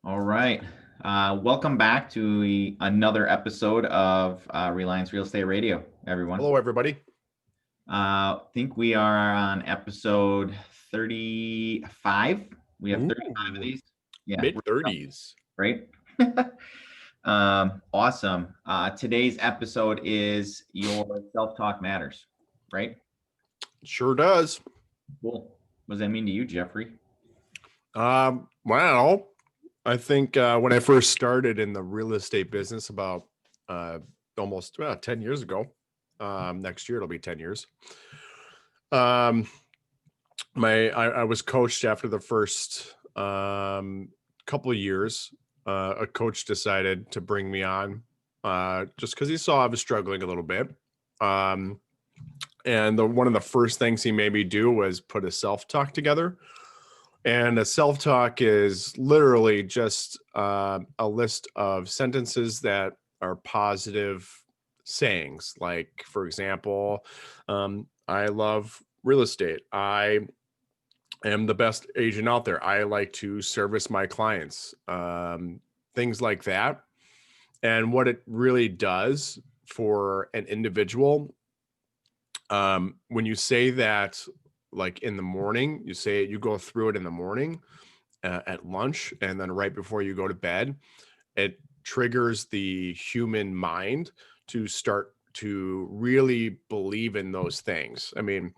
All right. Welcome back to another episode of Reliance Real Estate Radio, everyone. Hello, everybody. I think we are on episode 35. We have 35 of Ooh, these. Yeah, mid 30s. right? Awesome. Today's episode is Your Self-Talk Matters, right? Sure does. Cool. What does that mean to you, Jeffrey? Well, I think when I first started in the real estate business about almost 10 years ago, next year it'll be 10 years. I was coached after the first couple of years. A coach decided to bring me on just because he saw I was struggling a little bit. And one of the first things he made me do was put a self-talk together. And a self-talk is literally just a list of sentences that are positive sayings. Like, for example, I love real estate. I am the best agent out there. I like to service my clients, things like that. And what it really does for an individual, when you say that, like in the morning, you go through it in the morning, at lunch, and then right before you go to bed, it triggers the human mind to start to really believe in those things. I mean,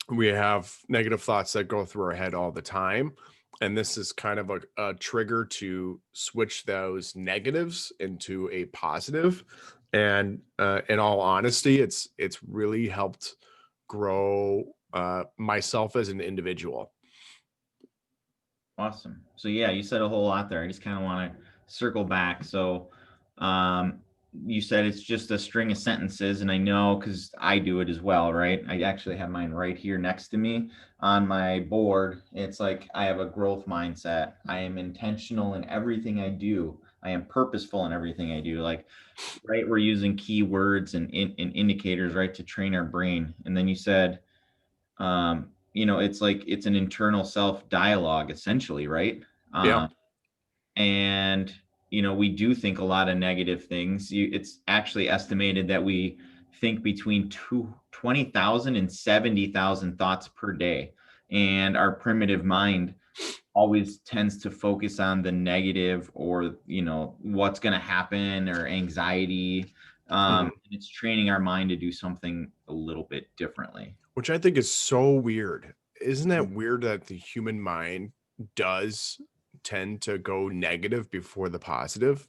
we have negative thoughts that go through our head all the time. And this is kind of a trigger to switch those negatives into a positive. And in all honesty, it's really helped grow myself as an individual. Awesome. So yeah, you said a whole lot there. I just kind of want to circle back. So you said it's just a string of sentences, and I know because I do it as well, right? I actually have mine right here next to me on my board. It's like I have a growth mindset. I am intentional in everything I do. I am purposeful in everything I do. Like, right, we're using keywords and indicators, right, to train our brain. And then you said, it's like it's an internal self dialogue essentially, right? Yeah. Um, and we do think a lot of negative things. It's actually estimated that we think between 20,000 and 70,000 thoughts per day, and our primitive mind always tends to focus on the negative, or what's going to happen, or anxiety. Mhm. And it's training our mind to do something a little bit differently. Which I think is so weird. Isn't that weird that the human mind does tend to go negative before the positive?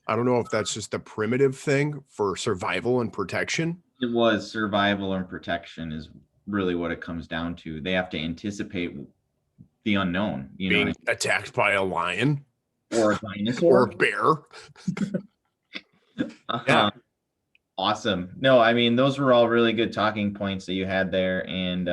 I don't know if that's just the primitive thing for survival and protection. It was survival and protection is really what it comes down to. They have to anticipate the unknown, Being attacked by a lion or a or dinosaur. a bear. Yeah. Awesome. No, I mean, those were all really good talking points that you had there. And,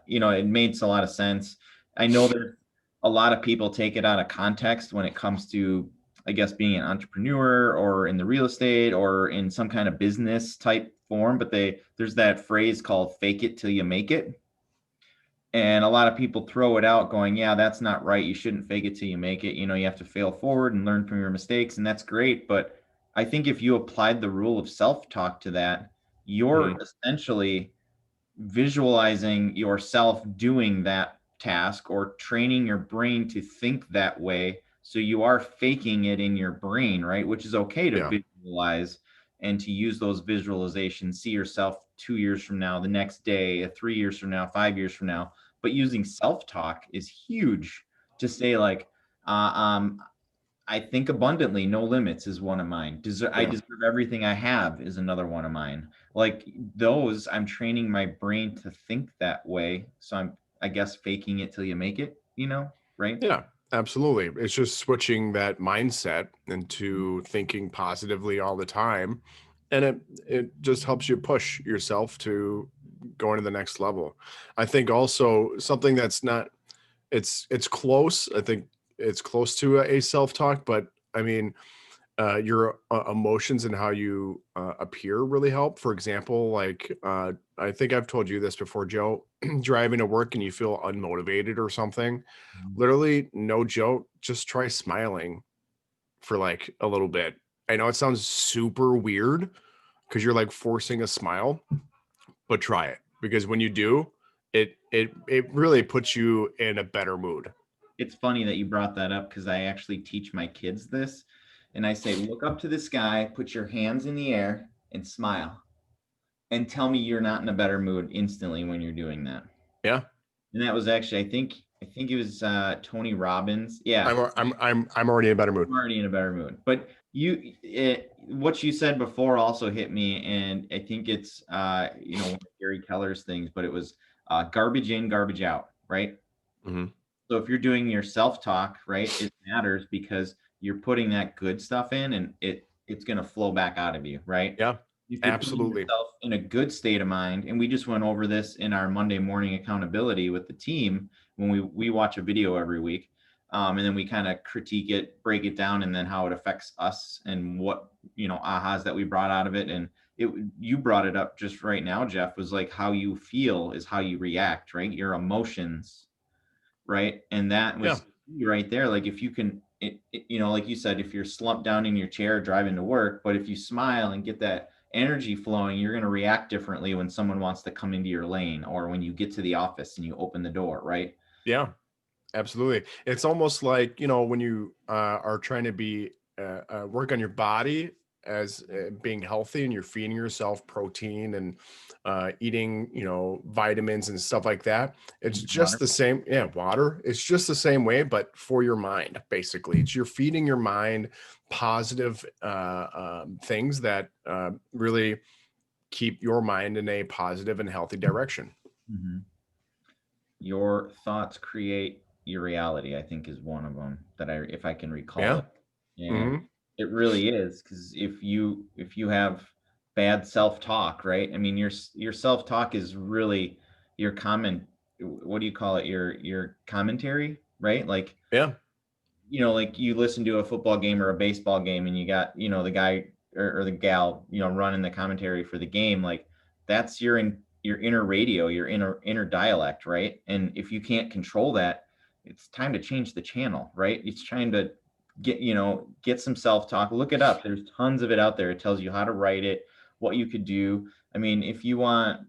it makes a lot of sense. I know that a lot of people take it out of context when it comes to, I guess, being an entrepreneur or in the real estate or in some kind of business type form. But there's that phrase called fake it till you make it. And a lot of people throw it out going, yeah, that's not right. You shouldn't fake it till you make it. You have to fail forward and learn from your mistakes. And that's great. But I think if you applied the rule of self-talk to that, you're essentially visualizing yourself doing that task or training your brain to think that way. So you are faking it in your brain, right? Which is okay to Yeah. visualize and to use those visualizations, see yourself 2 years from now, the next day, 3 years from now, 5 years from now. But using self-talk is huge to say, like, I think abundantly, no limits is one of mine. I deserve everything I have is another one of mine. Like those, I'm training my brain to think that way. So I guess, faking it till you make it, right? Yeah, absolutely. It's just switching that mindset into thinking positively all the time. And it just helps you push yourself to going to the next level. I think also something that's not, it's close. I think it's close to a self-talk, but I mean, your emotions and how you appear really help. For example, like I think I've told you this before, Joe, driving to work and you feel unmotivated or something, Mhm. literally, no joke, just try smiling for like a little bit. I know it sounds super weird because you're like forcing a smile, but try it because when you do, it really puts you in a better mood. It's funny that you brought that up because I actually teach my kids this. And I say, look up to the sky, put your hands in the air, and smile. And tell me you're not in a better mood instantly when you're doing that. Yeah, And that was actually, I think it was Tony Robbins. Yeah, I'm already in a better mood. I'm already in a better mood. But what you said before also hit me, and I think it's one of Gary Keller's things, but it was garbage in, garbage out, right? Hmm. So if you're doing your self-talk, right, it matters because you're putting that good stuff in and it's going to flow back out of you, right? Yeah, If you're putting absolutely. yourself in a good state of mind, and we just went over this in our Monday morning accountability with the team when we watch a video every week, and then we kind of critique it, break it down, and then how it affects us and what ahas that we brought out of it. And you brought it up just right now, Jeff, was like how you feel is how you react, right? Your emotions, right? And that Yeah. was right there. Like if you can, like you said, if you're slumped down in your chair driving to work, but if you smile and get that energy flowing, you're going to react differently when someone wants to come into your lane or when you get to the office and you open the door, right? Yeah, absolutely. It's almost like, when you are trying to be work on your body as being healthy and you're feeding yourself protein and eating, vitamins and stuff like that. It's Drink just water. the same. Yeah, water. It's just the same way, but for your mind, basically. It's you're feeding your mind positive things that really keep your mind in a positive and healthy direction. Mhm. Your thoughts create your reality, I think is one of them that if I can recall Yeah. it. And Hmm. it really is because if you have bad self-talk, right? I mean, your self-talk is really your comment. What do you call it? Your commentary, right? Like, Yeah. like you listen to a football game or a baseball game and you got, the guy or the gal, running the commentary for the game. Like that's your inner radio, your inner dialect, right? And if you can't control that, it's time to change the channel, right? It's trying to get some self-talk. Look it up. There's tons of it out there. It tells you how to write it, what you could do. I mean, if you want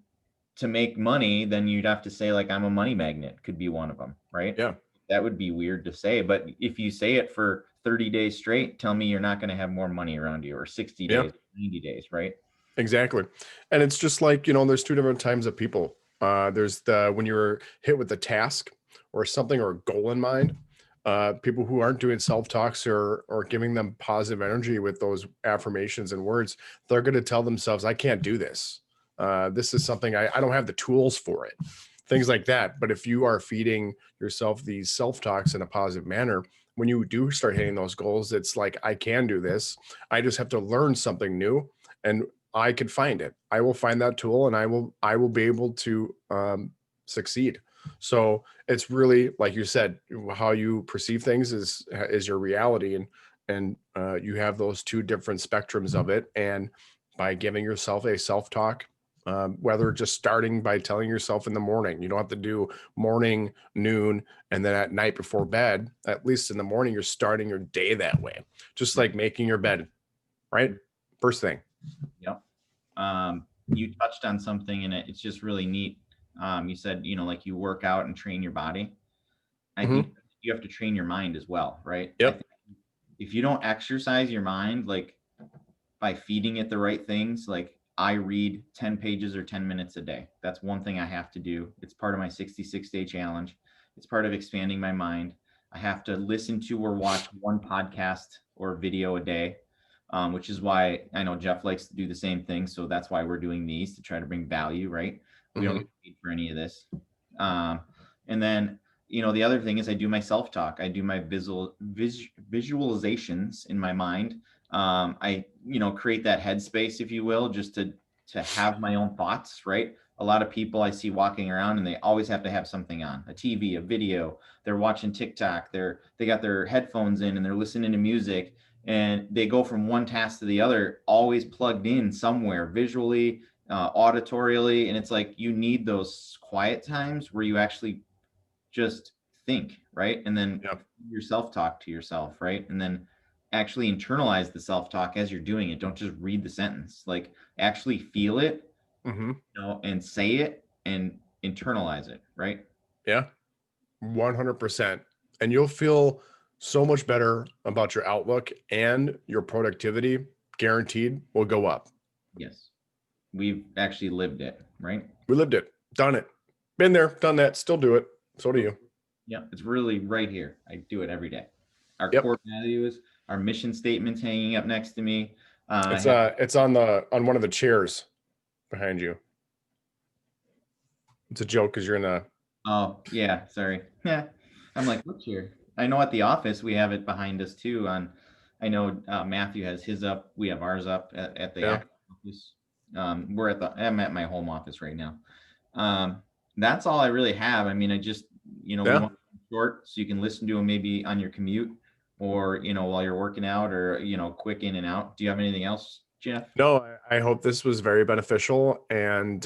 to make money, then you'd have to say like I'm a money magnet could be one of them, right? Yeah. That would be weird to say, but if you say it for 30 days straight, tell me you're not going to have more money around you or 60 Yeah. days, 90 days, right? Exactly. And it's just like, there's two different times of people. There's the when you're hit with a task or something or a goal in mind. People who aren't doing self-talks or giving them positive energy with those affirmations and words, they're going to tell themselves, I can't do this. This is something I don't have the tools for it. Things like that. But if you are feeding yourself these self-talks in a positive manner, when you do start hitting those goals, it's like, I can do this. I just have to learn something new. And I can find it. I will find that tool, and I will be able to succeed. So it's really like you said, how you perceive things is your reality, and you have those two different spectrums of it. And by giving yourself a self talk, whether just starting by telling yourself in the morning, you don't have to do morning, noon, and then at night before bed. At least in the morning, you're starting your day that way, just Yep. like making your bed, right? First thing. Yep. You touched on something and it's just really neat. You said, like you work out and train your body. I think Hmm. you have to train your mind as well, right? I Yep. think if you don't exercise your mind, like by feeding it the right things, like I read 10 pages or 10 minutes a day. That's one thing I have to do. It's part of my 66-day challenge. It's part of expanding my mind. I have to listen to or watch one podcast or video a day, which is why I know Jeff likes to do the same thing. So that's why we're doing these to try to bring value, right? We don't Hmm. get paid for any of this. Um, and then, the other thing is I do my self-talk. I do my visualizations in my mind. I create that headspace, if you will, just to have my own thoughts, right? A lot of people I see walking around and they always have to have something on, a TV, a video. They're watching TikTok, they got their headphones in and they're listening to music, and they go from one task to the other, always plugged in somewhere visually, auditorially. And it's like, you need those quiet times where you actually just think, right? And then Yep. your self-talk to yourself, right? And then actually internalize the self-talk as you're doing it. Don't just read the sentence, like actually feel it, Mm-hmm. and say it and internalize it, right? Yeah. 100%. And you'll feel so much better about your outlook, and your productivity guaranteed will go up. Yes. We've actually lived it, right? We lived it, done it, been there, done that, still do it. So do you. Yeah. It's really right here. I do it every day. Our Yep. core values, our mission statements hanging up next to me. I It's have, it's on one of the chairs behind you. It's a joke because you're in the oh yeah, sorry. Yeah. I'm like, look here. I know at the office we have it behind us too. I know Matthew has his up. We have ours up at the yeah. office. I'm at my home office right now. That's all I really have. I mean, I just, we Yeah. want short so you can listen to them maybe on your commute, or, while you're working out, or, quick in and out. Do you have anything else, Jeff? No, I hope this was very beneficial. And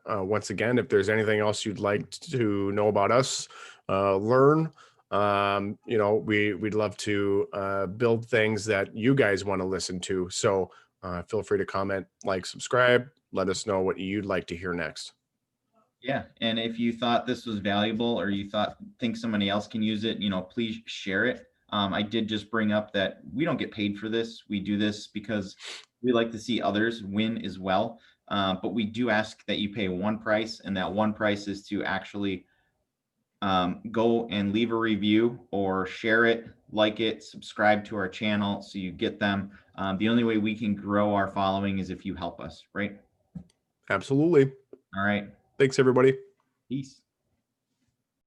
once again, if there's anything else you'd like to know about us, learn, we'd love to build things that you guys want to listen to. So feel free to comment, like, subscribe, let us know what you'd like to hear next. Yeah, and if you thought this was valuable, or you think somebody else can use it, please share it. I did just bring up that we don't get paid for this. We do this because we like to see others win as well. But we do ask that you pay one price, and that one price is to actually go and leave a review, or share it, like it, subscribe to our channel so you get them. The only way we can grow our following is if you help us, right? Absolutely. All right. Thanks, everybody. Peace.